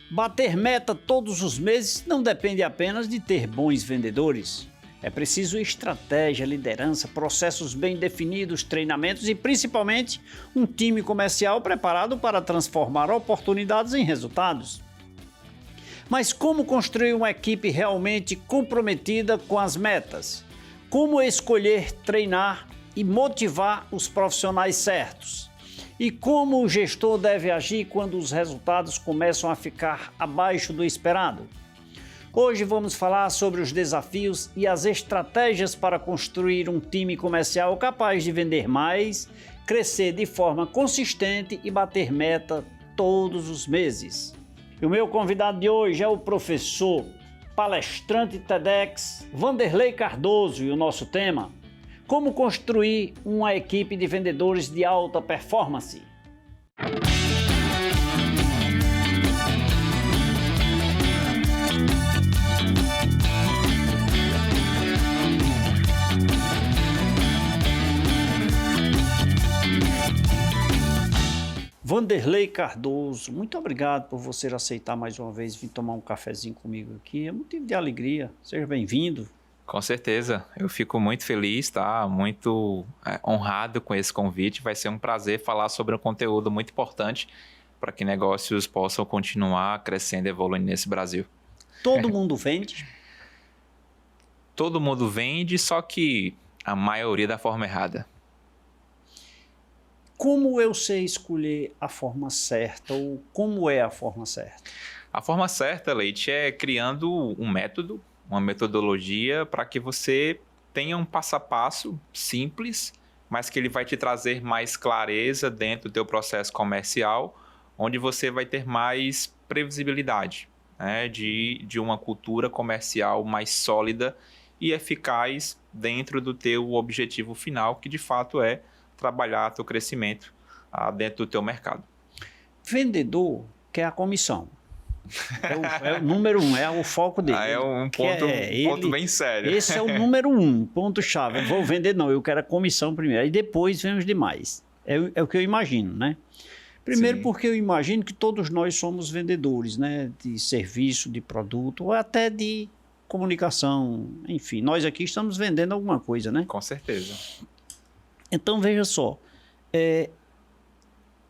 Bater meta todos os meses não depende apenas de ter bons vendedores. É preciso estratégia, liderança, processos bem definidos, treinamentos e principalmente um time comercial preparado para transformar oportunidades em resultados. Mas como construir uma equipe realmente comprometida com as metas? Como escolher, treinar e motivar os profissionais certos? E como o gestor deve agir quando os resultados começam a ficar abaixo do esperado? Hoje vamos falar sobre os desafios e as estratégias para construir um time comercial capaz de vender mais, crescer de forma consistente e bater meta todos os meses. E o meu convidado de hoje é o professor, palestrante TEDx, Vanderlei Cardoso, e o nosso tema: como construir uma equipe de vendedores de alta performance. Vanderlei Cardoso, muito obrigado por você aceitar mais uma vez vir tomar um cafezinho comigo aqui. É motivo de alegria. Seja bem-vindo. Com certeza, eu fico muito feliz, tá? Muito honrado com esse convite. Vai ser um prazer falar sobre um conteúdo muito importante para que negócios possam continuar crescendo e evoluindo nesse Brasil. Todo mundo vende? Todo mundo vende, só que a maioria da forma errada. Como eu sei escolher a forma certa ou como é a forma certa? A forma certa, Leite, é criando um método, uma metodologia para que você tenha um passo a passo simples, mas que ele vai te trazer mais clareza dentro do teu processo comercial, onde você vai ter mais previsibilidade, né, de uma cultura comercial mais sólida e eficaz dentro do teu objetivo final, que de fato é trabalhar teu crescimento dentro do teu mercado. Vendedor quer a comissão. É o número um, é o foco dele. É um ponto bem sério. Esse é o número um, ponto-chave. Eu vou vender, não, eu quero a comissão primeiro. Aí depois vem os demais. É o que eu imagino, né? Primeiro, sim, porque eu imagino que todos nós somos vendedores, né? De serviço, de produto, ou até de comunicação. Enfim, nós aqui estamos vendendo alguma coisa, né? Com certeza. Então, veja só.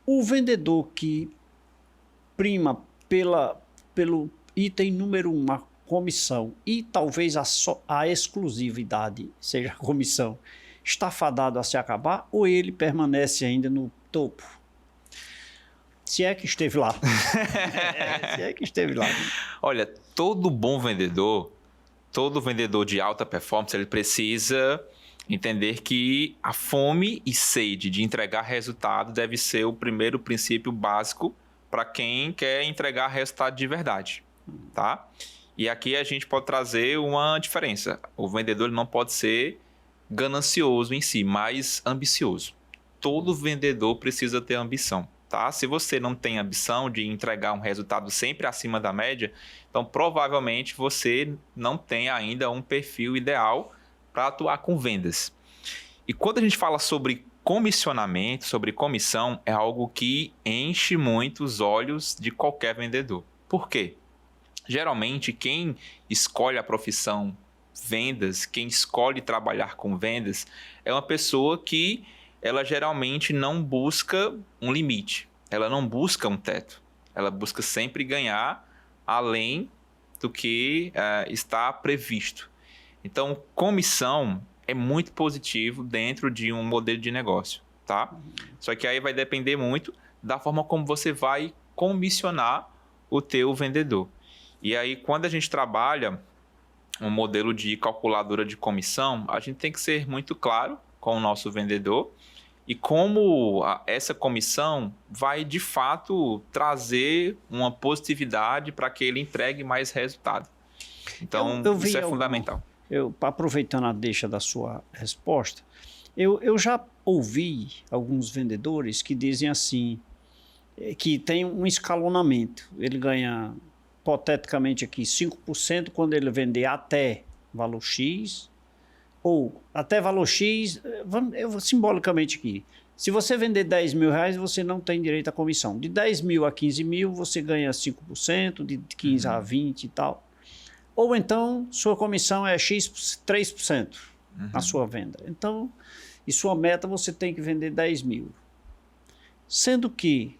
O vendedor que prima pelo item número um, a comissão, e talvez a exclusividade seja a comissão, está fadado a se acabar ou ele permanece ainda no topo? Se é que esteve lá. Se é que esteve lá. Olha, todo bom vendedor, todo vendedor de alta performance, ele precisa entender que a fome e sede de entregar resultado deve ser o primeiro princípio básico para quem quer entregar resultado de verdade, tá? E aqui a gente pode trazer uma diferença. O vendedor não pode ser ganancioso em si, mas ambicioso. Todo vendedor precisa ter ambição, tá? Se você não tem ambição de entregar um resultado sempre acima da média, então provavelmente você não tem ainda um perfil ideal para atuar com vendas. E quando a gente fala sobre comissionamento, sobre comissão, é algo que enche muito os olhos de qualquer vendedor. Por quê? Geralmente, quem escolhe a profissão vendas, quem escolhe trabalhar com vendas, é uma pessoa que ela geralmente não busca um limite, ela não busca um teto, ela busca sempre ganhar além do que está previsto. Então, comissão é muito positivo dentro de um modelo de negócio, tá? Só que aí vai depender muito da forma como você vai comissionar o teu vendedor. E aí, quando a gente trabalha um modelo de calculadora de comissão, a gente tem que ser muito claro com o nosso vendedor e como essa comissão vai, de fato, trazer uma positividade para que ele entregue mais resultado. Então, isso é fundamental. Aproveitando a deixa da sua resposta, eu já ouvi alguns vendedores que dizem assim, que tem um escalonamento. Ele ganha, hipoteticamente aqui, 5% quando ele vender até valor X, ou até valor X, eu vou simbolicamente aqui, Se você vender 10 mil reais, você não tem direito à comissão. De 10 mil a 15 mil, você ganha 5%, de 15 a 20 e tal. Ou então, sua comissão é X, 3% na sua venda. Então, e sua meta, você tem que vender 10 mil. Sendo que,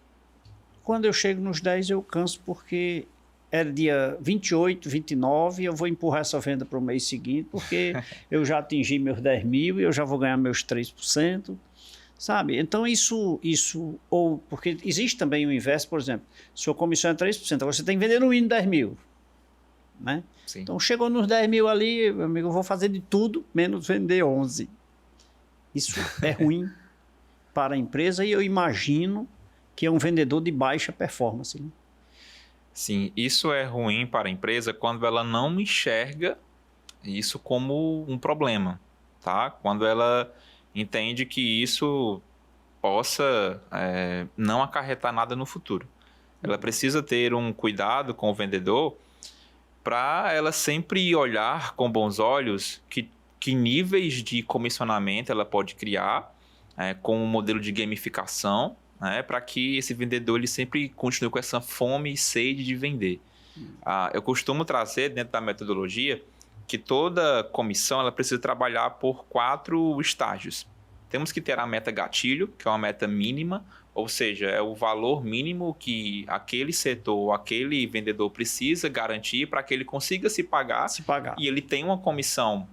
quando eu chego nos 10, eu canso porque era dia 28, 29, eu vou empurrar essa venda para o mês seguinte, porque eu já atingi meus 10 mil e eu já vou ganhar meus 3%. Sabe? Então, ou porque existe também o inverso, por exemplo, sua comissão é 3%, você tem que vender no mínimo 10 mil. Né? Sim. Então, chegou nos 10 mil ali, meu amigo, eu vou fazer de tudo, menos vender 11. Isso é ruim para a empresa e eu imagino que é um vendedor de baixa performance. Né? Sim, isso é ruim para a empresa quando ela não enxerga isso como um problema, tá? Quando ela entende que isso possa não acarretar nada no futuro. Ela precisa ter um cuidado com o vendedor para ela sempre olhar com bons olhos que níveis de comissionamento ela pode criar com um modelo de gamificação, né, para que esse vendedor ele sempre continue com essa fome e sede de vender. Eu costumo trazer dentro da metodologia que toda comissão ela precisa trabalhar por 4 estágios. Temos que ter a meta gatilho, que é uma meta mínima, ou seja, é o valor mínimo que aquele setor, aquele vendedor precisa garantir para que ele consiga se pagar. E ele tem uma comissão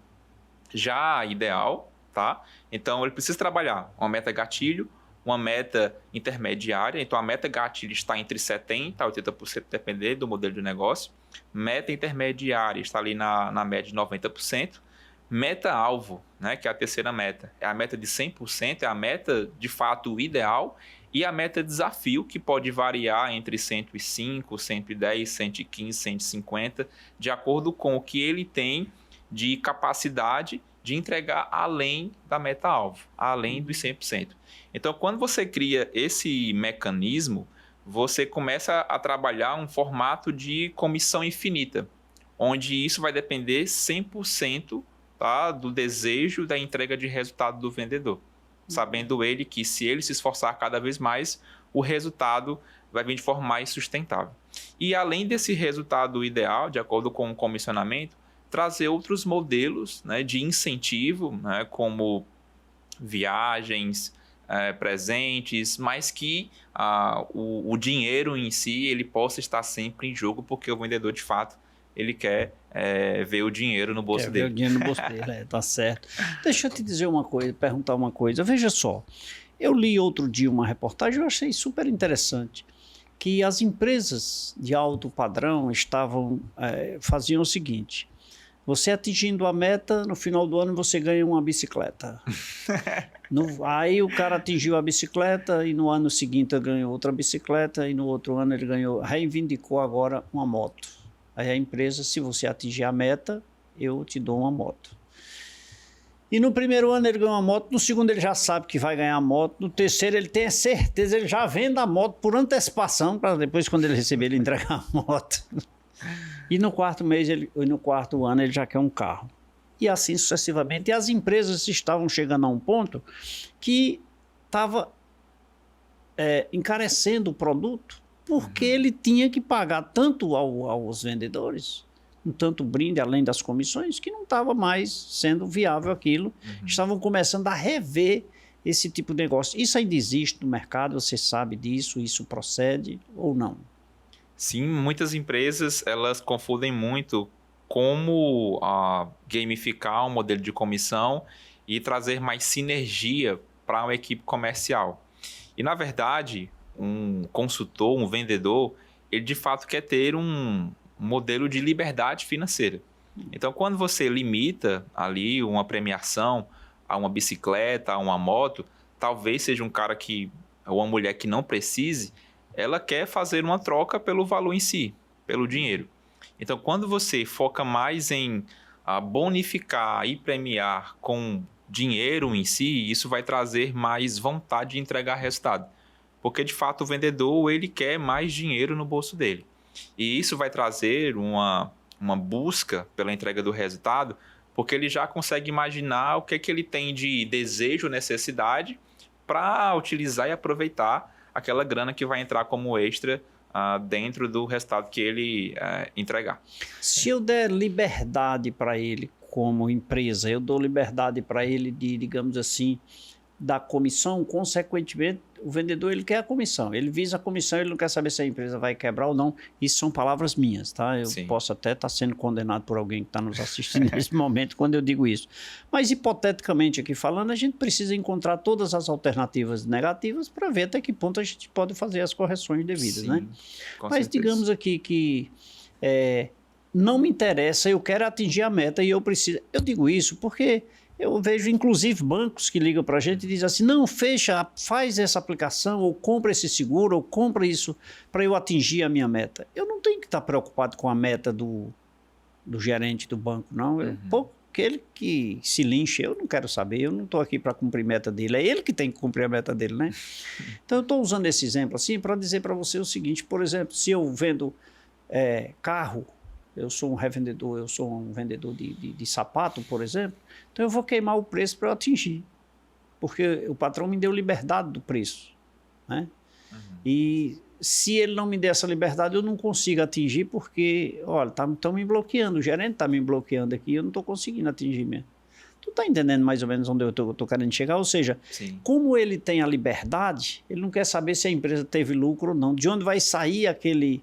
já ideal, tá? Então, ele precisa trabalhar uma meta gatilho, uma meta intermediária. Então, a meta gatilho está entre 70% a 80%, dependendo do modelo de negócio. Meta intermediária está ali na média de 90%. Meta-alvo, né, que é a terceira meta. É a meta de 100%, é a meta, de fato, ideal. E a meta desafio, que pode variar entre 105, 110, 115, 150, de acordo com o que ele tem de capacidade de entregar além da meta-alvo, além dos 100%. Então, quando você cria esse mecanismo, você começa a trabalhar um formato de comissão infinita, onde isso vai depender 100%, tá, do desejo da entrega de resultado do vendedor. Sabendo ele que se ele se esforçar cada vez mais, o resultado vai vir de forma mais sustentável. E além desse resultado ideal, de acordo com o comissionamento, trazer outros modelos, né, de incentivo, né, como viagens, presentes, mas que o dinheiro em si ele possa estar sempre em jogo, porque o vendedor, de fato, ele quer ver o dinheiro no bolso dele. Ver o dinheiro no bolso dele, tá certo. Deixa eu te dizer uma coisa, perguntar uma coisa. Veja só, eu li outro dia uma reportagem, eu achei super interessante, que as empresas de alto padrão faziam o seguinte: você atingindo a meta, no final do ano você ganha uma bicicleta. Aí o cara atingiu a bicicleta e no ano seguinte ele ganhou outra bicicleta e no outro ano ele reivindicou agora uma moto. Aí a empresa, se você atingir a meta, eu te dou uma moto. E no primeiro ano ele ganhou uma moto, no segundo ele já sabe que vai ganhar a moto, no terceiro ele tem a certeza, ele já vende a moto por antecipação, para depois quando ele receber ele entregar a moto. E no quarto ano ele já quer um carro. E assim sucessivamente. E as empresas estavam chegando a um ponto que estava encarecendo o produto, porque ele tinha que pagar tanto aos vendedores, um tanto brinde além das comissões, que não estava mais sendo viável aquilo. Estavam começando a rever esse tipo de negócio. Isso ainda existe no mercado, você sabe disso, isso procede ou não? Sim, muitas empresas elas confundem muito como gamificar um modelo de comissão e trazer mais sinergia para uma equipe comercial. E, na verdade, um consultor, um vendedor, ele de fato quer ter um modelo de liberdade financeira. Então, quando você limita ali uma premiação a uma bicicleta, a uma moto, talvez seja um cara ou uma mulher que não precise, ela quer fazer uma troca pelo valor em si, pelo dinheiro. Então, quando você foca mais em bonificar e premiar com dinheiro em si, isso vai trazer mais vontade de entregar resultado. Porque, de fato, o vendedor ele quer mais dinheiro no bolso dele. E isso vai trazer uma busca pela entrega do resultado, porque ele já consegue imaginar o que ele tem de desejo, necessidade, para utilizar e aproveitar aquela grana que vai entrar como extra dentro do resultado que ele entregar. Se eu der liberdade para ele como empresa, eu dou liberdade para ele de, digamos assim, da comissão, consequentemente, o vendedor ele quer a comissão, ele visa a comissão, ele não quer saber se a empresa vai quebrar ou não. Isso são palavras minhas, tá? Eu Sim. posso até estar sendo condenado por alguém que está nos assistindo nesse momento quando eu digo isso. Mas, hipoteticamente aqui falando, a gente precisa encontrar todas as alternativas negativas para ver até que ponto a gente pode fazer as correções devidas, Sim, né? com Mas certeza. digamos aqui que não me interessa, eu quero atingir a meta e eu preciso... Eu digo isso porque... Eu vejo, inclusive, bancos que ligam para a gente e dizem assim, não, fecha, faz essa aplicação, ou compra esse seguro, ou compra isso para eu atingir a minha meta. Eu não tenho que estar preocupado com a meta do gerente do banco, não. Aquele que se linche, eu não quero saber, eu não estou aqui para cumprir a meta dele, é ele que tem que cumprir a meta dele, né? Então, eu estou usando esse exemplo assim para dizer para você o seguinte, por exemplo, se eu vendo carro, eu sou um revendedor, eu sou um vendedor de sapato, por exemplo, então eu vou queimar o preço para eu atingir, porque o patrão me deu liberdade do preço, né? E se ele não me der essa liberdade, eu não consigo atingir porque, olha, estão me bloqueando, o gerente está me bloqueando aqui, eu não estou conseguindo atingir mesmo. Tu está entendendo mais ou menos onde eu estou querendo chegar? Ou seja, Sim. Como ele tem a liberdade, ele não quer saber se a empresa teve lucro ou não, de onde vai sair aquele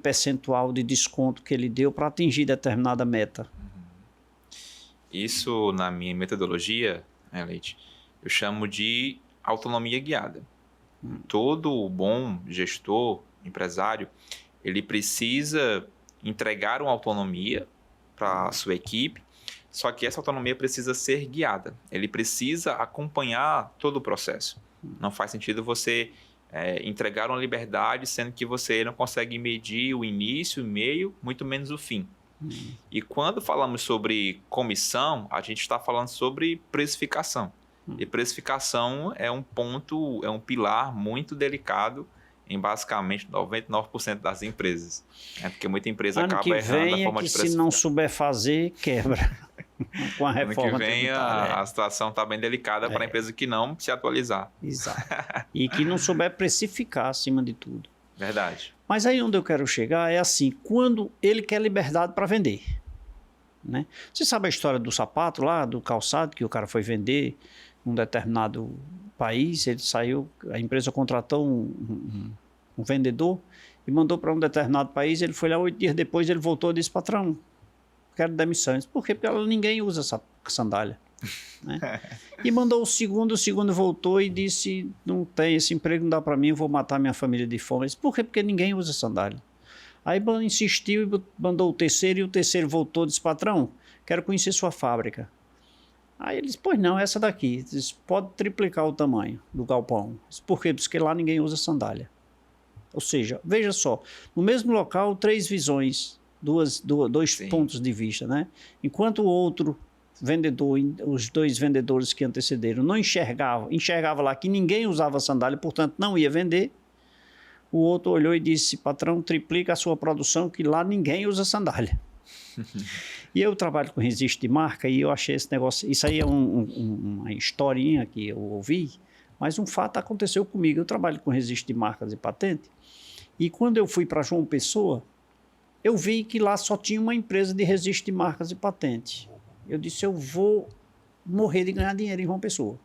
percentual de desconto que ele deu para atingir determinada meta. Isso, na minha metodologia, Leite, eu chamo de autonomia guiada. Todo bom gestor, empresário, ele precisa entregar uma autonomia para a sua equipe, só que essa autonomia precisa ser guiada. Ele precisa acompanhar todo o processo. Não faz sentido você entregar uma liberdade, sendo que você não consegue medir o início, o meio, muito menos o fim. E quando falamos sobre comissão, a gente está falando sobre precificação. E precificação é um ponto, é um pilar muito delicado em basicamente 99% das empresas. Porque muita empresa acaba errando a forma de precificar. Se não souber fazer, quebra. Com a reforma ano que vem a situação está bem delicada para a empresa que não se atualizar. Exato. E que não souber precificar acima de tudo. Verdade. Mas aí onde eu quero chegar é assim, quando ele quer liberdade para vender. Né? Você sabe a história do sapato lá, do calçado, que o cara foi vender em um determinado país, ele saiu, a empresa contratou um vendedor e mandou para um determinado país, ele foi lá 8 dias depois, ele voltou e disse, patrão, quero demissão. Por quê? Porque ninguém usa essa sandália. Né? E mandou o segundo voltou e disse, não tem esse emprego, não dá para mim, eu vou matar minha família de fome. Disse, por quê? Porque ninguém usa sandália. Aí insistiu e mandou o terceiro, e o terceiro voltou e disse, patrão, quero conhecer sua fábrica. Aí ele disse, pois não, essa daqui. Disse, pode triplicar o tamanho do galpão. Disse, por quê? Porque lá ninguém usa sandália. Ou seja, veja só, no mesmo local, 3 visões, dois pontos de vista, né? Enquanto o outro vendedor, os 2 vendedores que antecederam, não enxergava lá que ninguém usava sandália, portanto não ia vender, o outro olhou e disse, patrão, triplica a sua produção, que lá ninguém usa sandália. E eu trabalho com registro de marca e eu achei esse negócio, isso aí é uma historinha que eu ouvi, mas um fato aconteceu comigo. Eu trabalho com registro de marcas e patente, e quando eu fui para João Pessoa, eu vi que lá só tinha uma empresa de registro de marcas e patente. Eu disse, eu vou morrer de ganhar dinheiro em João Pessoa.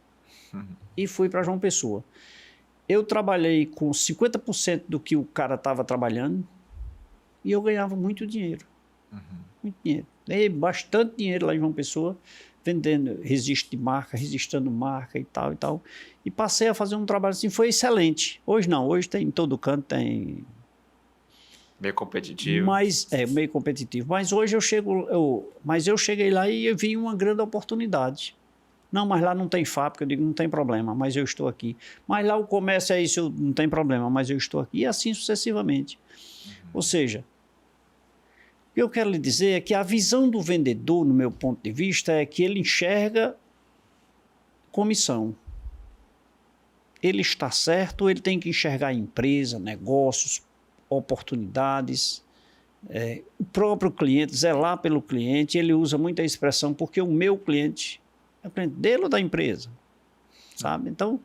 E fui para João Pessoa. Eu trabalhei com 50% do que o cara estava trabalhando e eu ganhava muito dinheiro. Muito dinheiro. Ganhei bastante dinheiro lá em João Pessoa, vendendo registro de marca, registrando marca e tal e tal. E passei a fazer um trabalho assim, foi excelente. Hoje não, hoje tem em todo canto, tem... Meio competitivo. Meio competitivo. Mas hoje eu cheguei lá e eu vi uma grande oportunidade. Não, mas lá não tem fábrica. Eu digo, não tem problema, mas eu estou aqui. Mas lá o comércio é isso, não tem problema, mas eu estou aqui. E assim sucessivamente. Ou seja, o que eu quero lhe dizer é que a visão do vendedor, no meu ponto de vista, é que ele enxerga comissão. Ele está certo, ele tem que enxergar empresa, negócios, oportunidades, o próprio cliente, zelar pelo cliente. Ele usa muita expressão, porque o meu cliente é o cliente dele ou da empresa? sabe? Então,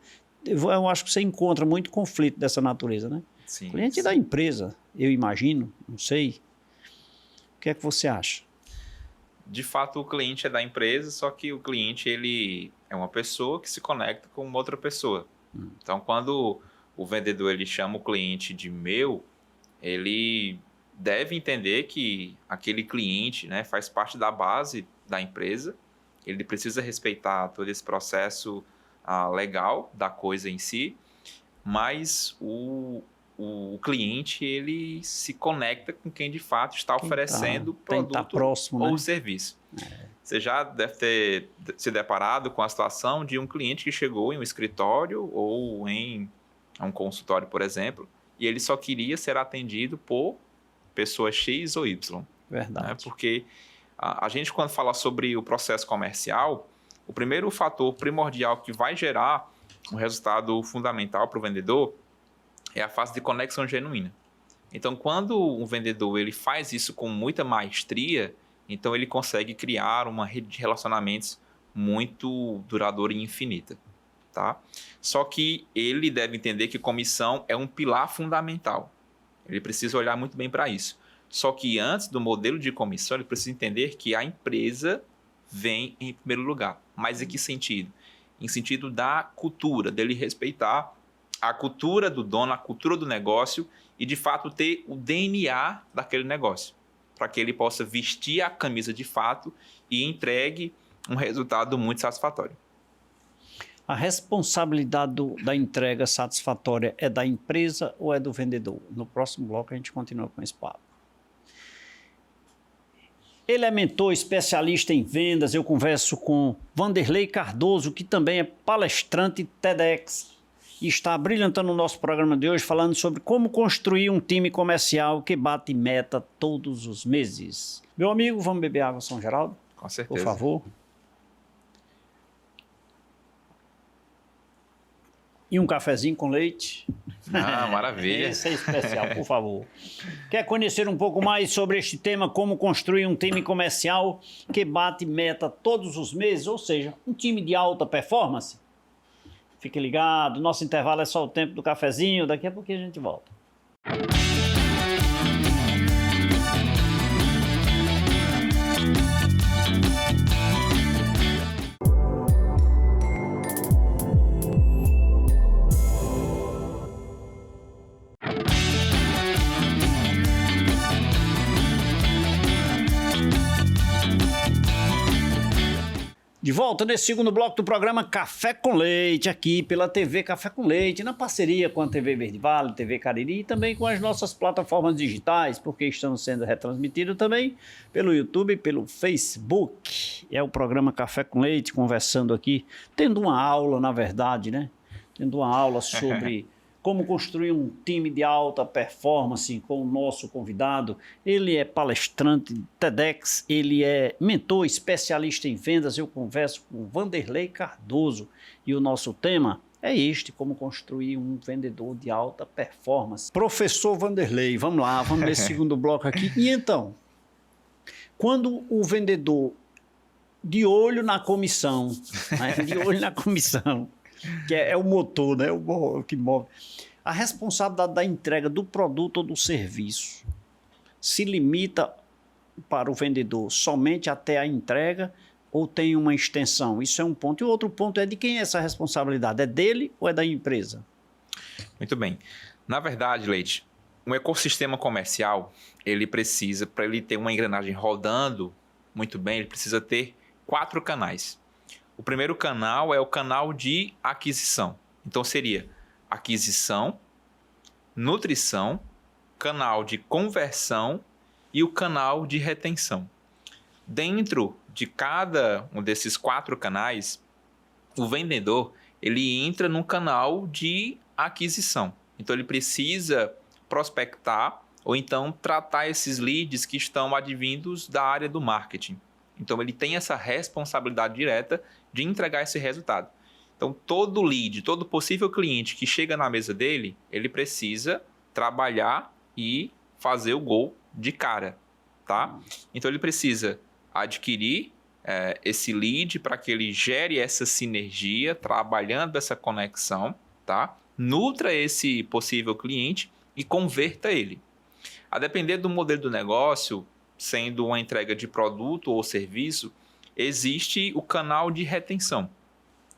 eu acho que você encontra muito conflito dessa natureza, né? Sim, Cliente da empresa, eu imagino, não sei. O que é que você acha? De fato, o cliente é da empresa, só que o cliente ele é uma pessoa que se conecta com uma outra pessoa. Então, quando o vendedor ele chama o cliente de meu, ele deve entender que aquele cliente, né, faz parte da base da empresa. Ele precisa respeitar todo esse processo legal da coisa em si, mas o cliente ele se conecta com quem de fato está oferecendo o produto próximo, ou né? o serviço. Você já deve ter se deparado com a situação de um cliente que chegou em um escritório ou em um consultório, por exemplo, e ele só queria ser atendido por pessoa X ou Y. Verdade. Né? Porque a gente, quando fala sobre o processo comercial, o primeiro fator primordial que vai gerar um resultado fundamental para o vendedor é a fase de conexão genuína. Então, quando um vendedor ele faz isso com muita maestria, então ele consegue criar uma rede de relacionamentos muito duradoura e infinita. Tá? Só que ele deve entender que comissão é um pilar fundamental. Ele precisa olhar muito bem para isso. Só que antes do modelo de comissão, ele precisa entender que a empresa vem em primeiro lugar. Mas em que sentido? Em sentido da cultura, dele respeitar a cultura do dono, a cultura do negócio e, de fato, ter o DNA daquele negócio, para que ele possa vestir a camisa de fato e entregue um resultado muito satisfatório. A responsabilidade da entrega satisfatória é da empresa ou é do vendedor? No próximo bloco a gente continua com esse papo. Ele é mentor, especialista em vendas. Eu converso com Vanderlei Cardoso, que também é palestrante TEDx e está brilhantando o nosso programa de hoje, falando sobre como construir um time comercial que bate meta todos os meses. Meu amigo, vamos beber água São Geraldo? Com certeza. Por favor. E um cafezinho com leite. Ah, maravilha. Esse é especial, por favor. Quer conhecer um pouco mais sobre este tema, como construir um time comercial que bate meta todos os meses, ou seja, um time de alta performance? Fique ligado, nosso intervalo é só o tempo do cafezinho, daqui a pouquinho a gente volta. De volta nesse segundo bloco do programa Café com Leite, aqui pela TV Café com Leite, na parceria com a TV Verde Vale, TV Cariri e também com as nossas plataformas digitais, porque estamos sendo retransmitidos também pelo YouTube e pelo Facebook. É o programa Café com Leite, conversando aqui, tendo uma aula, na verdade, né? Tendo uma aula sobre como construir um time de alta performance com o nosso convidado. Ele é palestrante TEDx, ele é mentor, especialista em vendas. Eu converso com Vanderlei Cardoso e o nosso tema é este, como construir um vendedor de alta performance. Professor Vanderlei, vamos lá, vamos nesse segundo bloco aqui. E então, quando o vendedor de olho na comissão, né, de olho na comissão, que é o motor, né? O que move. A responsabilidade da entrega do produto ou do serviço se limita para o vendedor somente até a entrega ou tem uma extensão? Isso é um ponto. E o outro ponto é de quem é essa responsabilidade? É dele ou é da empresa? Muito bem. Na verdade, Leite, um ecossistema comercial, ele precisa, para ele ter uma engrenagem rodando muito bem, ele precisa ter 4 canais. O primeiro canal é o canal de aquisição. Então, seria aquisição, nutrição, canal de conversão e o canal de retenção. Dentro de cada um desses 4 canais, o vendedor ele entra no canal de aquisição. Então, ele precisa prospectar ou então tratar esses leads que estão advindos da área do marketing. Então, ele tem essa responsabilidade direta de entregar esse resultado. Então, todo lead, todo possível cliente que chega na mesa dele, ele precisa trabalhar e fazer o gol de cara, tá? Então, ele precisa adquirir esse lead para que ele gere essa sinergia, trabalhando essa conexão, tá? Nutra esse possível cliente e converta ele. A depender do modelo do negócio, sendo uma entrega de produto ou serviço, existe o canal de retenção.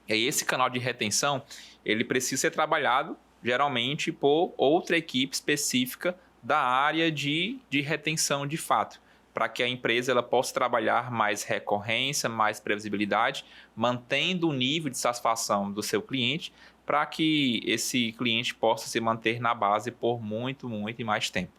E esse canal de retenção, ele precisa ser trabalhado, geralmente, por outra equipe específica da área de retenção de fato, para que a empresa ela possa trabalhar mais recorrência, mais previsibilidade, mantendo o nível de satisfação do seu cliente, para que esse cliente possa se manter na base por muito, muito e mais tempo.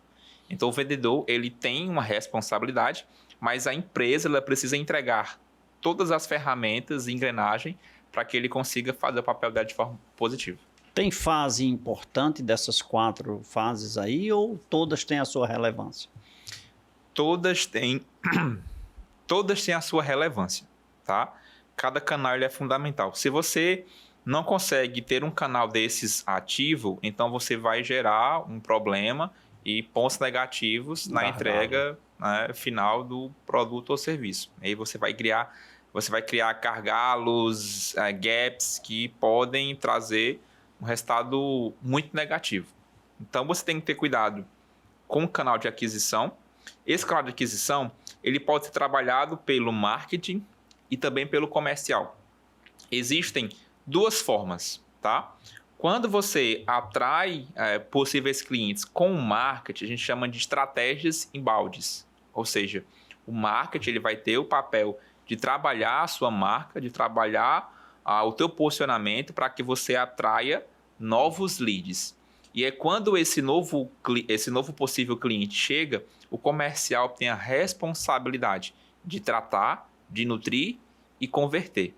Então, o vendedor ele tem uma responsabilidade, mas a empresa ela precisa entregar todas as ferramentas e engrenagem para que ele consiga fazer o papel dela de forma positiva. Tem fase importante dessas 4 fases aí ou todas têm a sua relevância? Todas têm a sua relevância, tá? Cada canal ele é fundamental. Se você não consegue ter um canal desses ativo, então você vai gerar um problema e pontos negativos na entrega, né, final do produto ou serviço. Aí você vai criar gargalos, gaps que podem trazer um resultado muito negativo. Então você tem que ter cuidado com o canal de aquisição. Esse canal de aquisição ele pode ser trabalhado pelo marketing e também pelo comercial. Existem 2 formas, tá? Quando você atrai possíveis clientes com o marketing, a gente chama de estratégias embaldes. Ou seja, o marketing ele vai ter o papel de trabalhar a sua marca, de trabalhar o teu posicionamento para que você atraia novos leads. E é quando esse novo possível cliente chega, o comercial tem a responsabilidade de tratar, de nutrir e converter.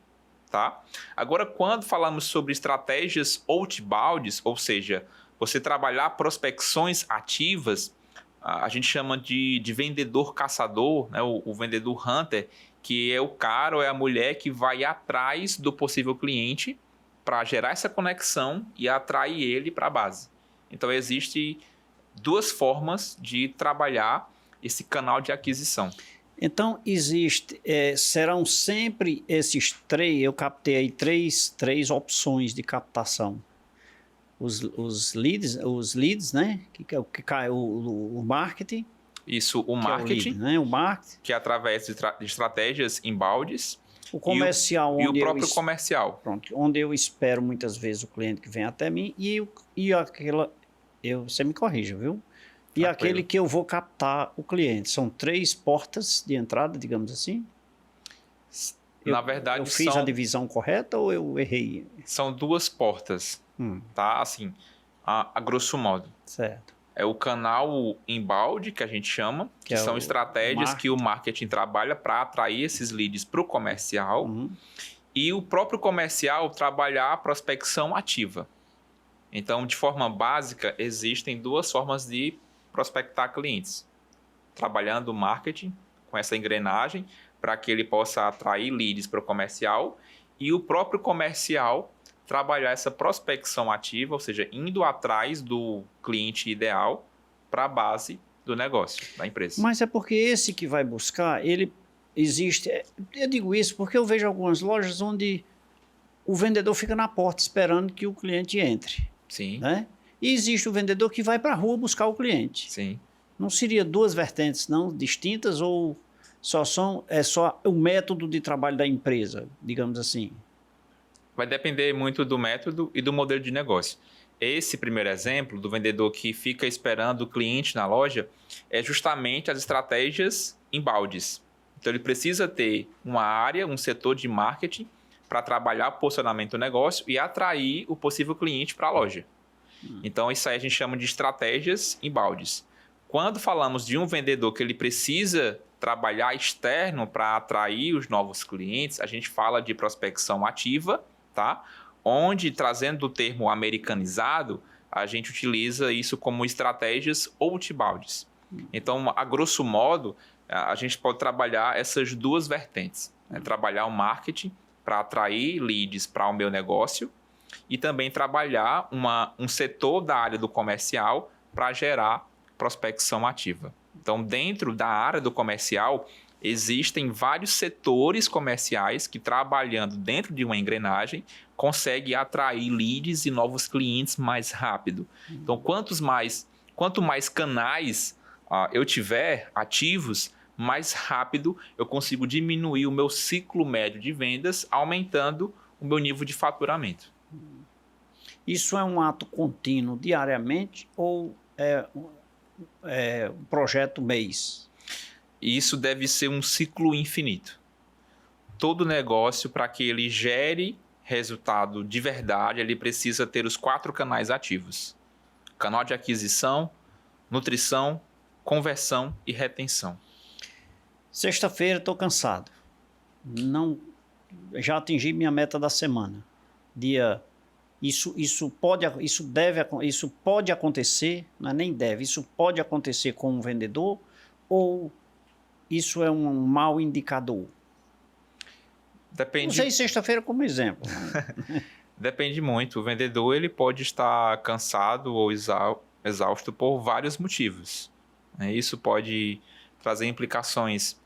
Tá? Agora, quando falamos sobre estratégias outbound, ou seja, você trabalhar prospecções ativas, a gente chama de vendedor caçador, né? O vendedor hunter, que é o cara ou é a mulher que vai atrás do possível cliente para gerar essa conexão e atrair ele para a base. Então, existem 2 formas de trabalhar esse canal de aquisição. Então, serão sempre esses 3, eu captei aí 3 opções de captação. Os leads, né? Que cai o marketing. Isso, o marketing, lead, né? O marketing. Que é através de estratégias embaldes. O comercial, e o próprio comercial. Pronto, onde eu espero muitas vezes o cliente que vem até mim e aquela... Você me corrija, viu? E aquele que eu vou captar o cliente. São 3 portas de entrada, digamos assim? Na verdade, eu fiz a divisão correta ou eu errei? São 2 portas, tá? Assim, a grosso modo. Certo. É o canal inbound, que a gente chama, que são estratégias que o marketing trabalha para atrair esses leads para o comercial. E o próprio comercial trabalhar a prospecção ativa. Então, de forma básica, existem 2 formas de prospectar clientes. Trabalhando o marketing com essa engrenagem para que ele possa atrair leads para o comercial e o próprio comercial trabalhar essa prospecção ativa, ou seja, indo atrás do cliente ideal para a base do negócio, da empresa. Mas é porque esse que vai buscar, ele existe... Eu digo isso porque eu vejo algumas lojas onde o vendedor fica na porta esperando que o cliente entre. Sim. Né? E existe o vendedor que vai para a rua buscar o cliente. Sim. Não seria 2 vertentes não distintas ou só o método de trabalho da empresa, digamos assim? Vai depender muito do método e do modelo de negócio. Esse primeiro exemplo do vendedor que fica esperando o cliente na loja é justamente as estratégias embaldes. Então, ele precisa ter uma área, um setor de marketing para trabalhar o posicionamento do negócio e atrair o possível cliente para a loja. Então, isso aí a gente chama de estratégias embaldes. Quando falamos de um vendedor que ele precisa trabalhar externo para atrair os novos clientes, a gente fala de prospecção ativa, tá? Onde, trazendo o termo americanizado, a gente utiliza isso como estratégias outbound. Então, a grosso modo, a gente pode trabalhar essas 2 vertentes. Né? Trabalhar o marketing para atrair leads para o meu negócio e também trabalhar um setor da área do comercial para gerar prospecção ativa. Então, dentro da área do comercial, Existem vários setores comerciais que, trabalhando dentro de uma engrenagem, conseguem atrair leads e novos clientes mais rápido. Então, quanto mais canais eu tiver ativos, mais rápido eu consigo diminuir o meu ciclo médio de vendas, aumentando o meu nível de faturamento. Isso é um ato contínuo diariamente ou é um projeto mês? Isso deve ser um ciclo infinito. Todo negócio, para que ele gere resultado de verdade, ele precisa ter os 4 canais ativos: canal de aquisição, nutrição, conversão e retenção. Sexta-feira estou cansado. Já atingi minha meta da semana. Isso pode acontecer, não é nem deve, isso pode acontecer com um vendedor ou isso é um mau indicador? Depende. Usei sexta-feira como exemplo. Depende muito. O vendedor ele pode estar cansado ou exausto por vários motivos. Isso pode trazer implicações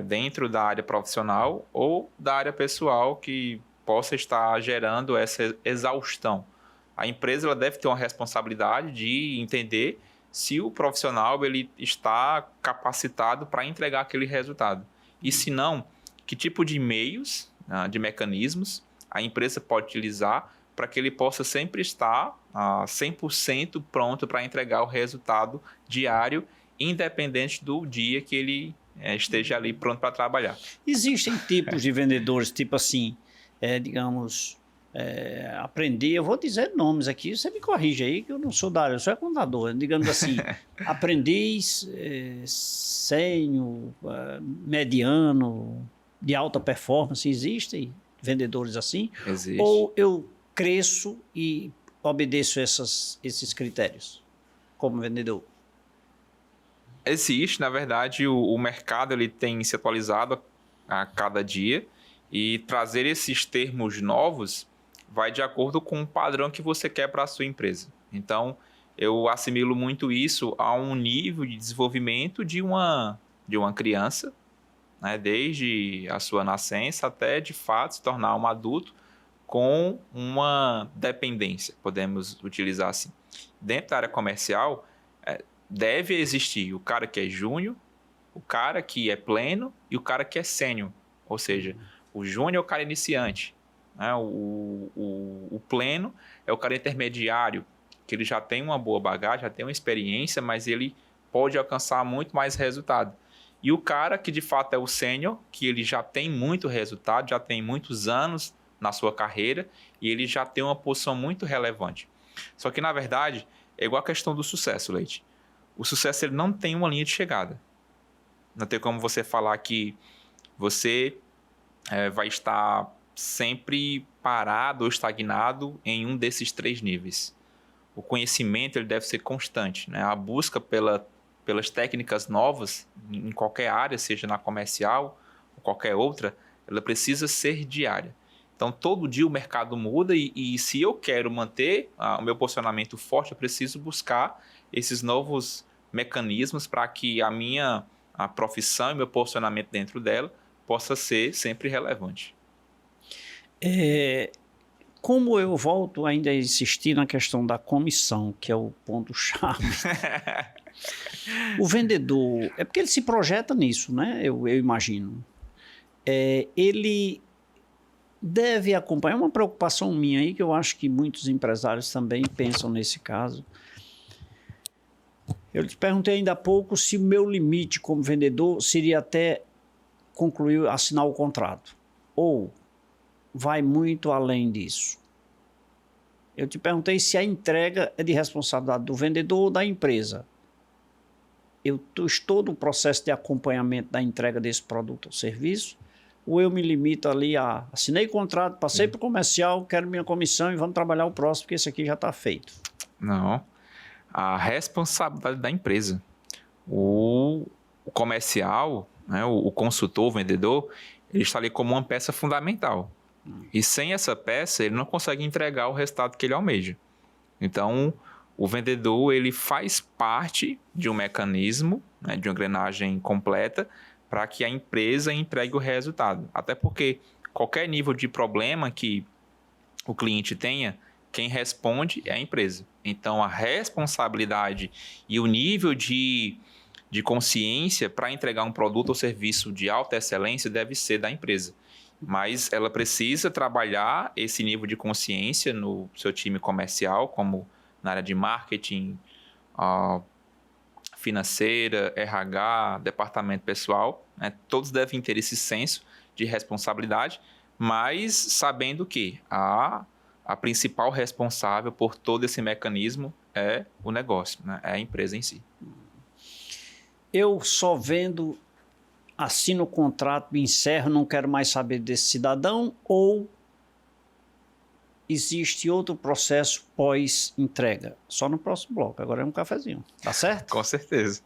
dentro da área profissional ou da área pessoal que possa estar gerando essa exaustão. A empresa ela deve ter uma responsabilidade de entender se o profissional ele está capacitado para entregar aquele resultado. E se não, que tipo de meios, de mecanismos a empresa pode utilizar para que ele possa sempre estar 100% pronto para entregar o resultado diário, independente do dia que ele esteja ali pronto para trabalhar. Existem tipos de vendedores, tipo assim, aprender, eu vou dizer nomes aqui, você me corrige aí, que eu não sou da área, eu sou contador, digamos assim, aprendiz, sênior, mediano, de alta performance, existem vendedores assim? Existe. Ou eu cresço e obedeço esses critérios como vendedor? Existe, na verdade, o mercado ele tem se atualizado a cada dia e trazer esses termos novos vai de acordo com o padrão que você quer para a sua empresa. Então, eu assimilo muito isso a um nível de desenvolvimento de uma criança, né, desde a sua nascença até, de fato, se tornar um adulto com uma dependência, podemos utilizar assim. Dentro da área comercial, deve existir o cara que é júnior, o cara que é pleno e o cara que é sênior. Ou seja, o júnior é o cara iniciante, né? O pleno é o cara intermediário, que ele já tem uma boa bagagem, já tem uma experiência, mas ele pode alcançar muito mais resultado. E o cara que de fato é o sênior, que ele já tem muito resultado, já tem muitos anos na sua carreira e ele já tem uma posição muito relevante. Só que, na verdade, é igual a questão do sucesso, Leite. O sucesso ele não tem uma linha de chegada. Não tem como você falar que você vai estar sempre parado ou estagnado em um desses 3 níveis. O conhecimento ele deve ser constante, né? A busca pelas técnicas novas em qualquer área, seja na comercial ou qualquer outra, ela precisa ser diária. Então, todo dia o mercado muda e se eu quero manter o meu posicionamento forte, eu preciso buscar esses novos mecanismos para que a profissão e meu posicionamento dentro dela possa ser sempre relevante. Como eu volto ainda a insistir na questão da comissão, que é o ponto-chave. O vendedor, é porque ele se projeta nisso, né? Eu imagino. Ele deve acompanhar, uma preocupação minha aí, que eu acho que muitos empresários também pensam nesse caso. Eu te perguntei ainda há pouco se o meu limite como vendedor seria até concluir, assinar o contrato. Ou vai muito além disso. Eu te perguntei se a entrega é de responsabilidade do vendedor ou da empresa. Eu estou no processo de acompanhamento da entrega desse produto ou serviço, ou eu me limito ali a assinei contrato, passei para o comercial, quero minha comissão e vamos trabalhar o próximo, porque esse aqui já está feito. Não. A responsabilidade da empresa. O comercial, né, o consultor, o vendedor, ele está ali como uma peça fundamental. E sem essa peça, ele não consegue entregar o resultado que ele almeja. Então, o vendedor ele faz parte de um mecanismo, né, de uma engrenagem completa, para que a empresa entregue o resultado. Até porque qualquer nível de problema que o cliente tenha, quem responde é a empresa. Então, a responsabilidade e o nível de consciência para entregar um produto ou serviço de alta excelência deve ser da empresa. Mas ela precisa trabalhar esse nível de consciência no seu time comercial, como na área de marketing, financeira, RH, departamento pessoal, né? Todos devem ter esse senso de responsabilidade, mas sabendo que a principal responsável por todo esse mecanismo é o negócio, né? É a empresa em si. Eu só vendo, assino o contrato, encerro, não quero mais saber desse cidadão, ou existe outro processo pós-entrega? Só no próximo bloco, agora é um cafezinho, tá certo? Com certeza.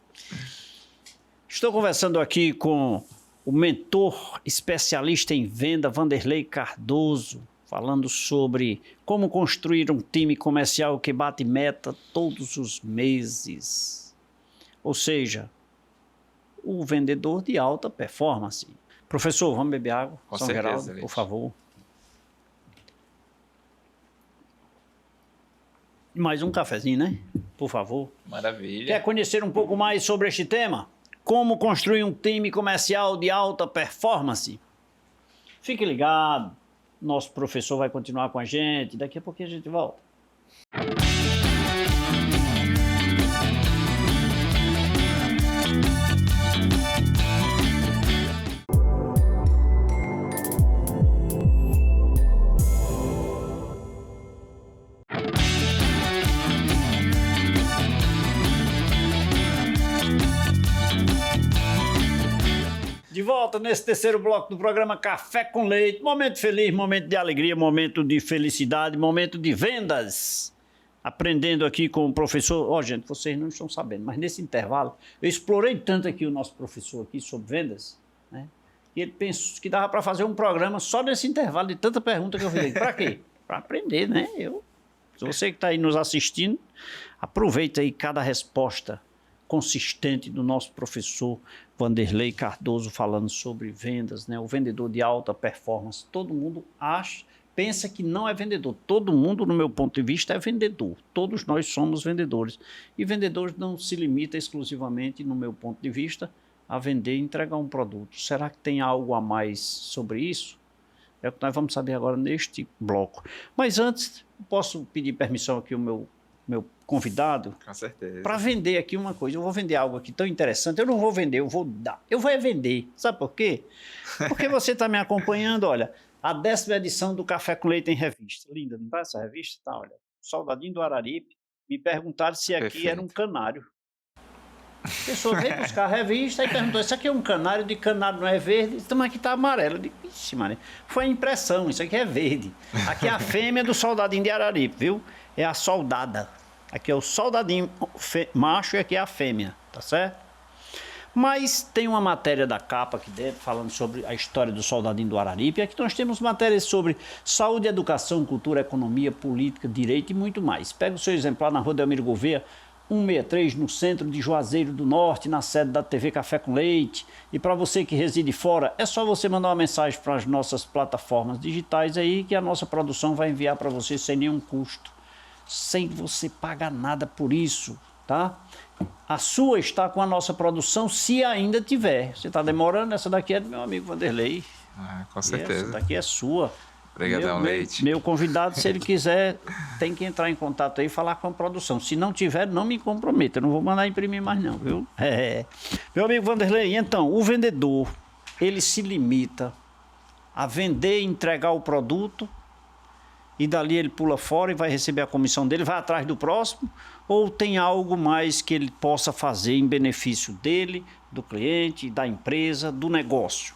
Estou conversando aqui com o mentor especialista em venda, Vanderlei Cardoso, falando sobre como construir um time comercial que bate meta todos os meses. Ou seja, o vendedor de alta performance. Professor, vamos beber água? Com São certeza, Geraldo, Leite. por favor. Mais um cafezinho, né? Por favor. Maravilha. Quer conhecer um pouco mais sobre este tema? Como construir um time comercial de alta performance? Fique ligado. Nosso professor vai continuar com a gente. Daqui a pouquinho a gente volta. De volta nesse terceiro bloco do programa Café com Leite. Momento feliz, momento de alegria, momento de felicidade, momento de vendas. Aprendendo aqui com o professor. Ó, gente, vocês não estão sabendo, mas nesse intervalo, eu explorei tanto aqui o nosso professor aqui sobre vendas, né? E ele pensou que dava para fazer um programa só nesse intervalo de tanta pergunta que eu fiz. Para quê? Para aprender, né? Se você que está aí nos assistindo, aproveita aí cada resposta consistente do nosso professor Vanderlei Cardoso falando sobre vendas, né? O vendedor de alta performance. Todo mundo pensa que não é vendedor. Todo mundo, no meu ponto de vista, é vendedor. Todos nós somos vendedores. E vendedores não se limita exclusivamente, no meu ponto de vista, a vender e entregar um produto. Será que tem algo a mais sobre isso? É o que nós vamos saber agora neste bloco. Mas antes, posso pedir permissão aqui ao meu convidado? Com certeza. Para vender aqui uma coisa. Eu vou vender algo aqui tão interessante. Eu não vou vender, eu vou dar. Eu vou vender. Sabe por quê? Porque você está me acompanhando, olha, a 10ª edição do Café com Leite em Revista. Linda, não tá essa revista? Tá, olha. Soldadinho do Araripe. Me perguntaram se aqui Perfeito. era um canário. A pessoa veio buscar a revista e perguntou: isso aqui é um canário? De canário não é verde? Então aqui está amarelo. Eu digo: ixi, mano, foi a impressão, isso aqui é verde. Aqui é a fêmea do soldadinho de Araripe, viu? É a soldada. Aqui é o soldadinho macho e aqui é a fêmea, tá certo? Mas tem uma matéria da capa aqui dentro falando sobre a história do soldadinho do Araripe. E aqui nós temos matérias sobre saúde, educação, cultura, economia, política, direito e muito mais. Pega o seu exemplar na Rua Delmiro Gouveia, 163, no centro de Juazeiro do Norte, na sede da TV Café com Leite. E para você que reside fora, é só você mandar uma mensagem para as nossas plataformas digitais aí, que a nossa produção vai enviar para você sem nenhum custo, sem você pagar nada por isso, tá? A sua está com a nossa produção, se ainda tiver. Você está demorando, essa daqui é do meu amigo Vanderlei. Com certeza. Essa daqui é sua. Obrigadão, Leite. Meu convidado, se ele quiser, tem que entrar em contato aí e falar com a produção. Se não tiver, não me comprometa. Eu não vou mandar imprimir mais não, viu? Meu amigo Vanderlei, então, o vendedor, ele se limita a vender e entregar o produto e dali ele pula fora e vai receber a comissão dele, vai atrás do próximo, ou tem algo mais que ele possa fazer em benefício dele, do cliente, da empresa, do negócio?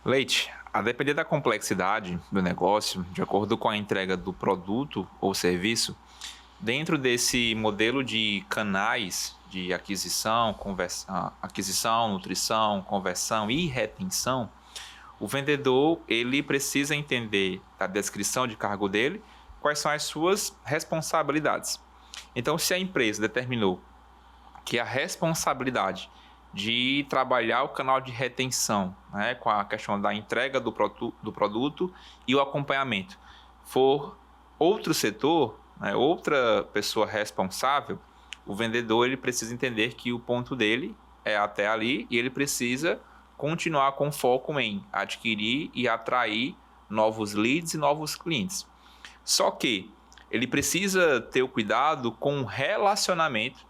Leite, a depender da complexidade do negócio, de acordo com a entrega do produto ou serviço, dentro desse modelo de canais de aquisição, nutrição, conversão e retenção, o vendedor ele precisa entender da descrição de cargo dele quais são as suas responsabilidades. Então, se a empresa determinou que a responsabilidade de trabalhar o canal de retenção, né, com a questão da entrega do produto e o acompanhamento. For outro setor, né, outra pessoa responsável, o vendedor ele precisa entender que o ponto dele é até ali e ele precisa continuar com foco em adquirir e atrair novos leads e novos clientes. Só que ele precisa ter o cuidado com o relacionamento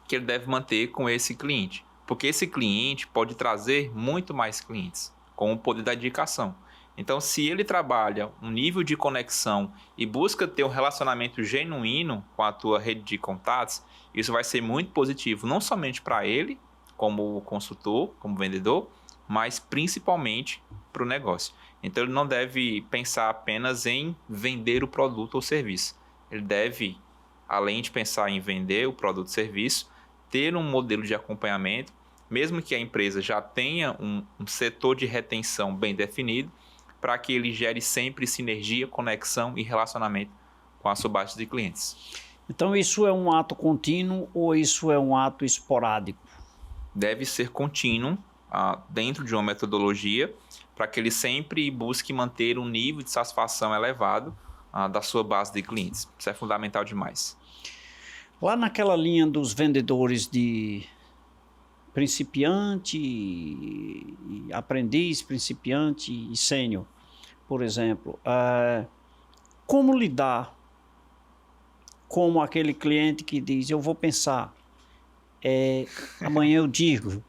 que ele deve manter com esse cliente. Porque esse cliente pode trazer muito mais clientes com o poder da indicação. Então, se ele trabalha um nível de conexão e busca ter um relacionamento genuíno com a tua rede de contatos, isso vai ser muito positivo, não somente para ele, como consultor, como vendedor, mas principalmente para o negócio. Então, ele não deve pensar apenas em vender o produto ou serviço. Ele deve, além de pensar em vender o produto ou serviço, ter um modelo de acompanhamento, mesmo que a empresa já tenha um setor de retenção bem definido, para que ele gere sempre sinergia, conexão e relacionamento com a sua base de clientes. Então, isso é um ato contínuo ou isso é um ato esporádico? Deve ser contínuo dentro de uma metodologia para que ele sempre busque manter um nível de satisfação elevado da sua base de clientes. Isso é fundamental demais. Lá naquela linha dos vendedores de principiante, aprendiz, principiante e sênior, por exemplo, como lidar com aquele cliente que diz, eu vou pensar, amanhã eu digo,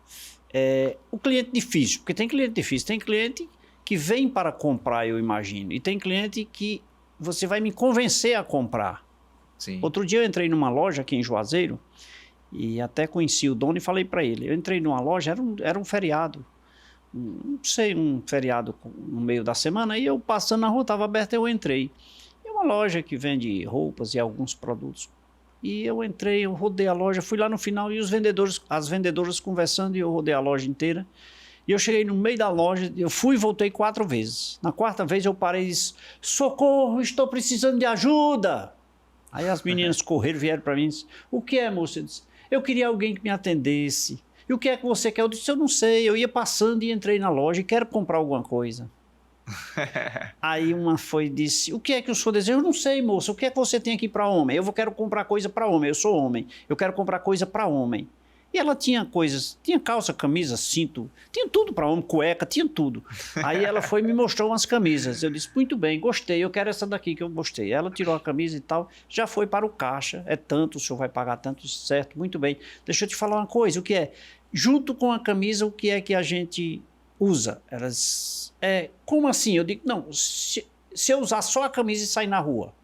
o cliente difícil, porque tem cliente difícil, tem cliente que vem para comprar, eu imagino, e tem cliente que você vai me convencer a comprar. Sim. Outro dia eu entrei numa loja aqui em Juazeiro, e até conheci o dono e falei para ele. Eu entrei numa loja, era um feriado. Não sei, um feriado no meio da semana. E eu passando na rua, estava aberta, eu entrei. É uma loja que vende roupas e alguns produtos. E eu entrei, eu rodei a loja, fui lá no final e as vendedoras conversando e eu rodei a loja inteira. E eu cheguei no meio da loja, eu fui e voltei 4 vezes. Na 4ª vez eu parei e disse, socorro, estou precisando de ajuda. Aí as meninas correram, vieram para mim e disse, o que é, moça? Eu disse, eu queria alguém que me atendesse. E o que é que você quer? Eu disse, eu não sei. Eu ia passando e entrei na loja e quero comprar alguma coisa. Aí uma foi e disse, o que é que o senhor deseja? Eu não sei, moça. O que é que você tem aqui para homem? Eu quero comprar coisa para homem. Eu sou homem. Eu quero comprar coisa para homem. E ela tinha coisas, tinha calça, camisa, cinto, tinha tudo para homem, cueca, tinha tudo. Aí ela foi e me mostrou umas camisas. Eu disse, muito bem, gostei, eu quero essa daqui que eu gostei. Ela tirou a camisa e tal, já foi para o caixa, é tanto, o senhor vai pagar tanto, certo, muito bem. Deixa eu te falar uma coisa, o que é? Junto com a camisa, o que é que a gente usa? Elas, como assim? Eu digo, não, se eu usar só a camisa e sair na rua,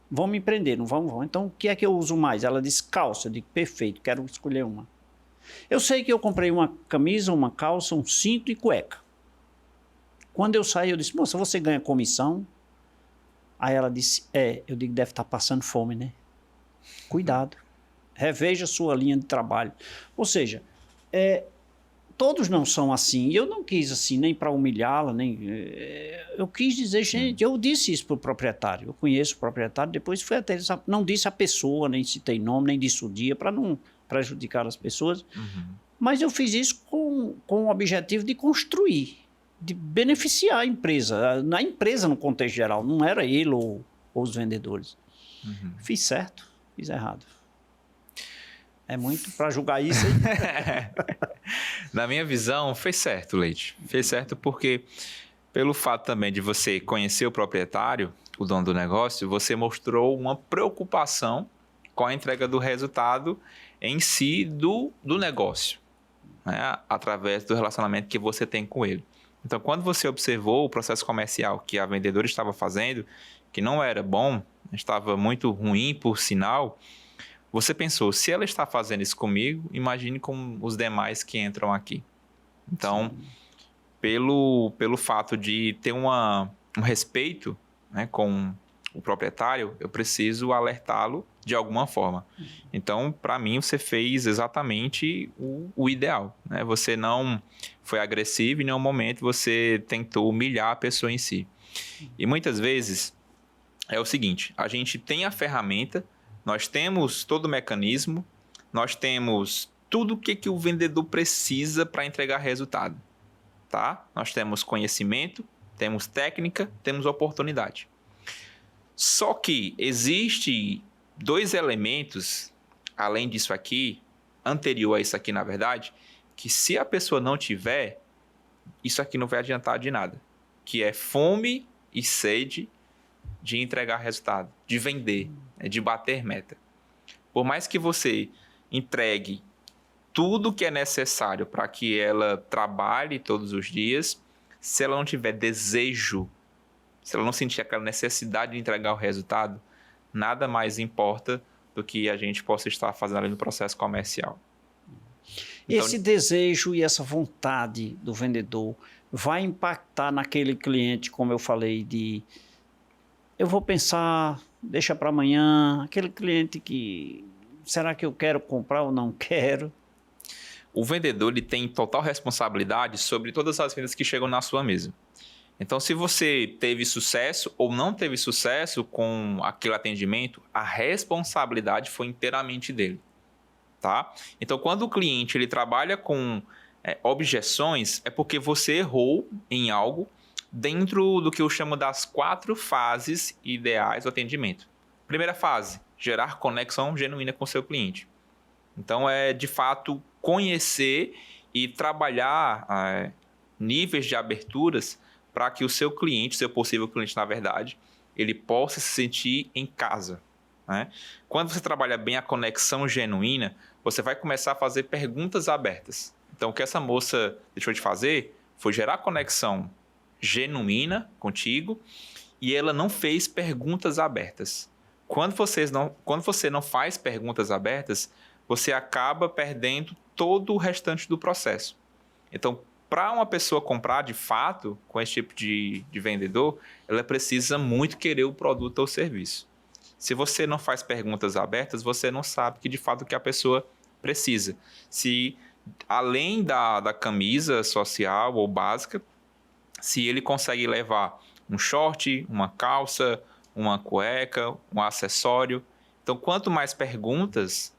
vão me prender, não vão? Então, o que é que eu uso mais? Ela disse, calça. Eu digo, perfeito, quero escolher uma. Eu sei que eu comprei uma camisa, uma calça, um cinto e cueca. Quando eu saí, eu disse, moça, você ganha comissão? Aí ela disse, eu digo, deve estar passando fome, né? Cuidado, reveja sua linha de trabalho. Ou seja, todos não são assim. Eu não quis assim, nem para humilhá-la, nem... eu quis dizer, gente, eu disse isso para o proprietário. Eu conheço o proprietário, depois fui até... Não disse a pessoa, nem citei nome, nem disse o dia, para não prejudicar as pessoas. Uhum. Mas eu fiz isso com o objetivo de construir, de beneficiar a empresa. Na empresa, no contexto geral, não era ele ou os vendedores. Uhum. Fiz certo, fiz errado. É muito para julgar isso aí. Na minha visão, fez certo, Leite. Fez certo porque, pelo fato também de você conhecer o proprietário, o dono do negócio, você mostrou uma preocupação com a entrega do resultado em si do negócio, né? Através do relacionamento que você tem com ele. Então, quando você observou o processo comercial que a vendedora estava fazendo, que não era bom, estava muito ruim, por sinal, você pensou, se ela está fazendo isso comigo, imagine com os demais que entram aqui. Então, pelo fato de ter um respeito, né, com o proprietário, eu preciso alertá-lo de alguma forma. Então, para mim, você fez exatamente o ideal, né? Você não foi agressivo em nenhum momento, você tentou humilhar a pessoa em si. E muitas vezes é o seguinte, a gente tem a ferramenta, nós temos todo o mecanismo, nós temos tudo o que o vendedor precisa para entregar resultado. Tá? Nós temos conhecimento, temos técnica, temos oportunidade. Só que existe 2 elementos, além disso aqui, anterior a isso aqui, na verdade, que se a pessoa não tiver, isso aqui não vai adiantar de nada. Que é fome e sede de entregar resultado, de vender, de bater meta. Por mais que você entregue tudo que é necessário para que ela trabalhe todos os dias, se ela não tiver desejo, se ela não sentir aquela necessidade de entregar o resultado, nada mais importa do que a gente possa estar fazendo ali no processo comercial. Então, esse desejo e essa vontade do vendedor vai impactar naquele cliente, como eu falei, de eu vou pensar, deixa para amanhã, aquele cliente que será que eu quero comprar ou não quero? O vendedor ele tem total responsabilidade sobre todas as vendas que chegam na sua mesa. Então, se você teve sucesso ou não teve sucesso com aquele atendimento, a responsabilidade foi inteiramente dele. Tá? Então, quando o cliente ele trabalha com objeções, é porque você errou em algo dentro do que eu chamo das 4 fases ideais do atendimento. Primeira fase, gerar conexão genuína com o seu cliente. Então, é de fato conhecer e trabalhar níveis de aberturas para que o seu cliente, seu possível cliente, na verdade, ele possa se sentir em casa. Né? Quando você trabalha bem a conexão genuína, você vai começar a fazer perguntas abertas. Então, o que essa moça deixou de fazer foi gerar conexão genuína contigo e ela não fez perguntas abertas. Quando você não faz perguntas abertas, você acaba perdendo todo o restante do processo. Então, para uma pessoa comprar de fato com esse tipo de vendedor, ela precisa muito querer o produto ou serviço. Se você não faz perguntas abertas, você não sabe que de fato o que a pessoa precisa. Se além da camisa social ou básica, se ele consegue levar um short, uma calça, uma cueca, um acessório. Então, quanto mais perguntas,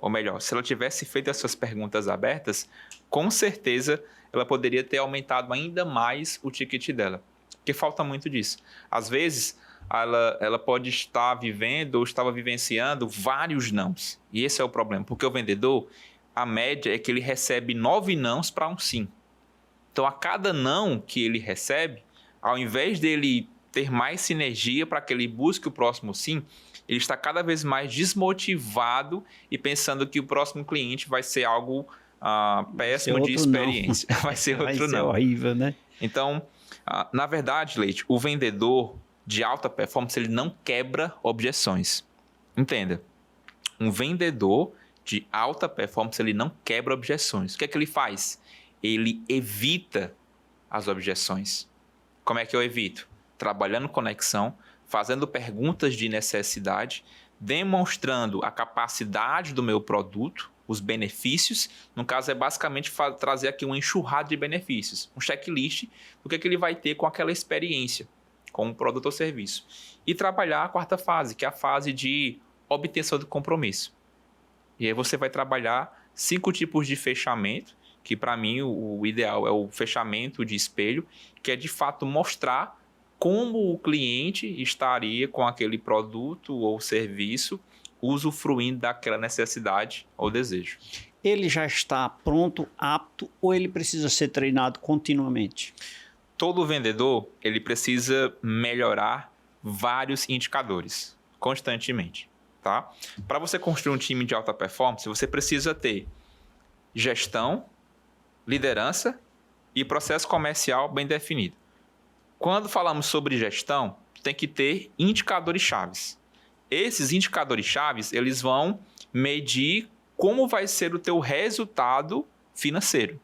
ou melhor, se ela tivesse feito essas perguntas abertas, com certeza ela poderia ter aumentado ainda mais o ticket dela. Porque falta muito disso. Às vezes, ela pode estar vivendo ou estava vivenciando vários nãos. E esse é o problema. Porque o vendedor, a média é que ele recebe 9 nãos para um sim. Então, a cada não que ele recebe, ao invés dele ter mais sinergia para que ele busque o próximo sim, ele está cada vez mais desmotivado e pensando que o próximo cliente vai ser algo péssimo de experiência. Vai ser outro não. Vai ser horrível, né? Então, na verdade, Leite, o vendedor de alta performance, ele não quebra objeções. Entenda, um vendedor de alta performance, ele não quebra objeções. O que é que ele faz? Ele evita as objeções. Como é que eu evito? Trabalhando conexão, fazendo perguntas de necessidade, demonstrando a capacidade do meu produto, os benefícios. No caso, é basicamente trazer aqui uma enxurrada de benefícios, um checklist do que ele vai ter com aquela experiência, com um produto ou serviço. E trabalhar a 4ª fase, que é a fase de obtenção do compromisso. E aí você vai trabalhar 5 tipos de fechamento, que para mim o ideal é o fechamento de espelho, que é de fato mostrar como o cliente estaria com aquele produto ou serviço usufruindo daquela necessidade ou desejo. Ele já está pronto, apto, ou ele precisa ser treinado continuamente? Todo vendedor ele precisa melhorar vários indicadores constantemente. Tá? Para você construir um time de alta performance, você precisa ter gestão, liderança e processo comercial bem definido. Quando falamos sobre gestão, tem que ter indicadores chaves. Esses indicadores chaves, eles vão medir como vai ser o teu resultado financeiro.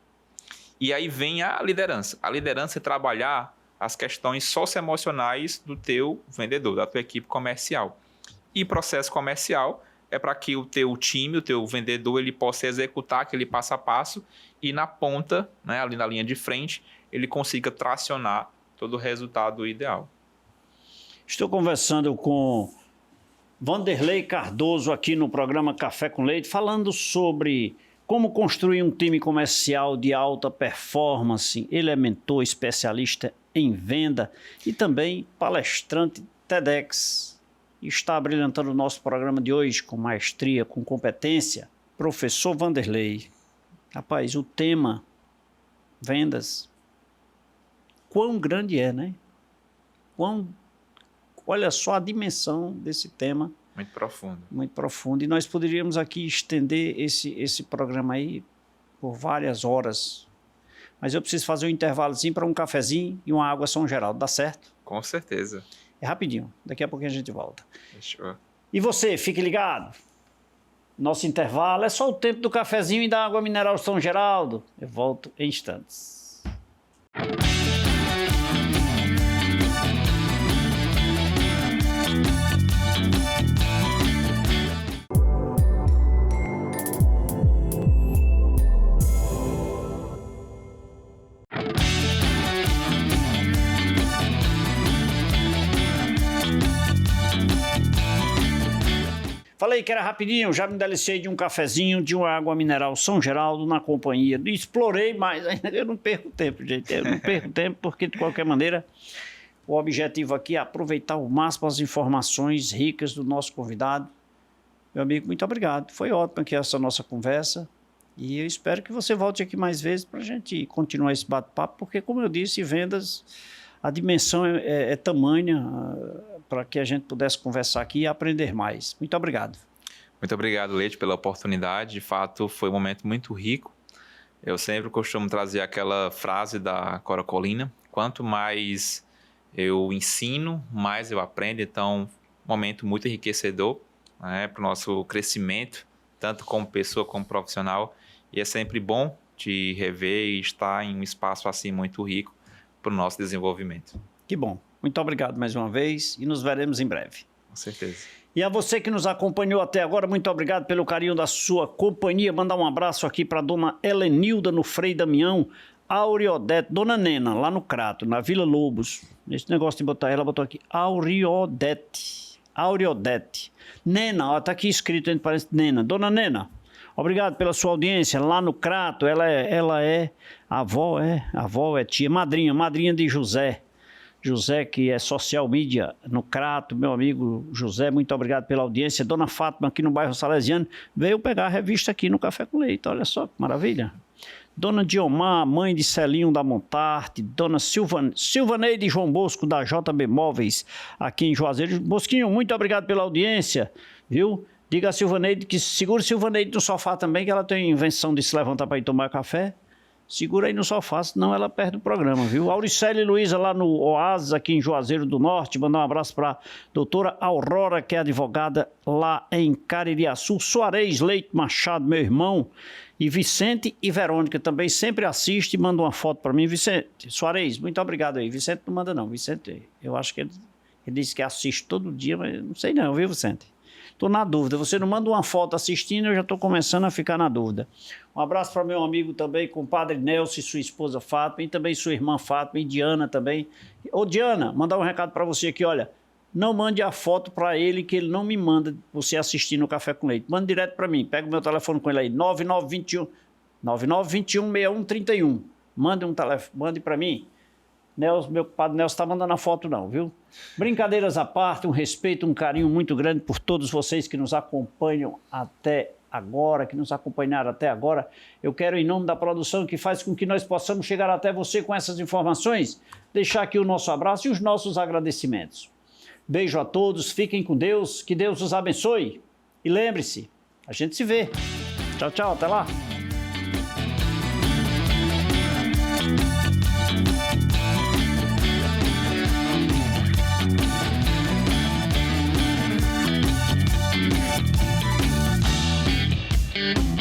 E aí vem a liderança. A liderança é trabalhar as questões socioemocionais do teu vendedor, da tua equipe comercial. E processo comercial é para que o teu time, o teu vendedor, ele possa executar aquele passo a passo e na ponta, né, ali na linha de frente, ele consiga tracionar todo o resultado ideal. Estou conversando com Vanderlei Cardoso aqui no programa Café com Leite, falando sobre como construir um time comercial de alta performance. Ele é mentor, especialista em venda e também palestrante TEDx. Está brilhantando o nosso programa de hoje com maestria, com competência. Professor Vanderlei. Rapaz, o tema vendas, quão grande é, né? Olha só a dimensão desse tema. Muito profundo. Muito profundo. E nós poderíamos aqui estender esse programa aí por várias horas. Mas eu preciso fazer um intervalozinho para um cafezinho e uma água São Geraldo. Dá certo? Com certeza. É rapidinho. Daqui a pouquinho a gente volta. Fechou. E você, fique ligado. Nosso intervalo é só o tempo do cafezinho e da água mineral São Geraldo. Eu volto em instantes. Falei que era rapidinho, já me delicei de um cafezinho, de uma água mineral São Geraldo na companhia. Explorei, mas ainda eu não perco tempo, gente. Eu não perco tempo porque, de qualquer maneira, o objetivo aqui é aproveitar ao máximo as informações ricas do nosso convidado. Meu amigo, muito obrigado. Foi ótimo aqui essa nossa conversa. E eu espero que você volte aqui mais vezes para a gente continuar esse bate-papo, porque, como eu disse, vendas, a dimensão é tamanha para que a gente pudesse conversar aqui e aprender mais. Muito obrigado. Muito obrigado, Leite, pela oportunidade. De fato, foi um momento muito rico. Eu sempre costumo trazer aquela frase da Cora Colina: quanto mais eu ensino, mais eu aprendo. Então, um momento muito enriquecedor, né, para o nosso crescimento, tanto como pessoa como profissional. E é sempre bom te rever e estar em um espaço assim muito rico para o nosso desenvolvimento. Que bom. Muito obrigado mais uma vez e nos veremos em breve. Com certeza. E a você que nos acompanhou até agora, muito obrigado pelo carinho da sua companhia. Mandar um abraço aqui para a dona Helenilda no Frei Damião, Aureodete, dona Nena, lá no Crato, na Vila Lobos. Esse negócio de botar ela, botou aqui Aureodete. Nena, ó, tá aqui escrito, parece Nena. Dona Nena, obrigado pela sua audiência lá no Crato. Ela é avó, é tia, madrinha de José. José, que é social media no Crato, meu amigo José, muito obrigado pela audiência. Dona Fátima, aqui no bairro Salesiano, veio pegar a revista aqui no Café com Leite, olha só que maravilha. Dona Diomar, mãe de Celinho da Montarte, Dona Silvaneide João Bosco, da JB Móveis, aqui em Juazeiro. Bosquinho, muito obrigado pela audiência, viu? Diga a Silvaneide que segure Silvaneide no sofá também, que ela tem invenção de se levantar para ir tomar café. Segura aí no sofá, senão ela perde o programa, viu? Auricélia e Luísa lá no Oasis, aqui em Juazeiro do Norte. Mandar um abraço para a doutora Aurora, que é advogada lá em Caririaçu. Soares Leite Machado, meu irmão. E Vicente e Verônica também sempre assiste e manda uma foto para mim. Vicente, Soares, muito obrigado aí. Vicente não manda não, Vicente, eu acho que ele disse que assiste todo dia, mas não sei não, viu, Vicente? Estou na dúvida. Você não manda uma foto assistindo, eu já estou começando a ficar na dúvida. Um abraço para meu amigo também, compadre Nelson e sua esposa Fátima, e também sua irmã Fátima, e Diana também. Ô Diana, mandar um recado para você aqui, olha, não mande a foto para ele, que ele não me manda você assistir no Café com Leite. Manda direto para mim, pega o meu telefone com ele aí, 9921-6131. Mande para mim. Nelson, meu compadre Nelson está mandando a foto não, viu? Brincadeiras à parte, um respeito, um carinho muito grande por todos vocês que nos acompanham até agora, que nos acompanharam até agora. Eu quero, em nome da produção que faz com que nós possamos chegar até você com essas informações, deixar aqui o nosso abraço e os nossos agradecimentos. Beijo a todos, fiquem com Deus, que Deus os abençoe. E lembre-se, a gente se vê. Tchau, tchau, até lá. Thank you.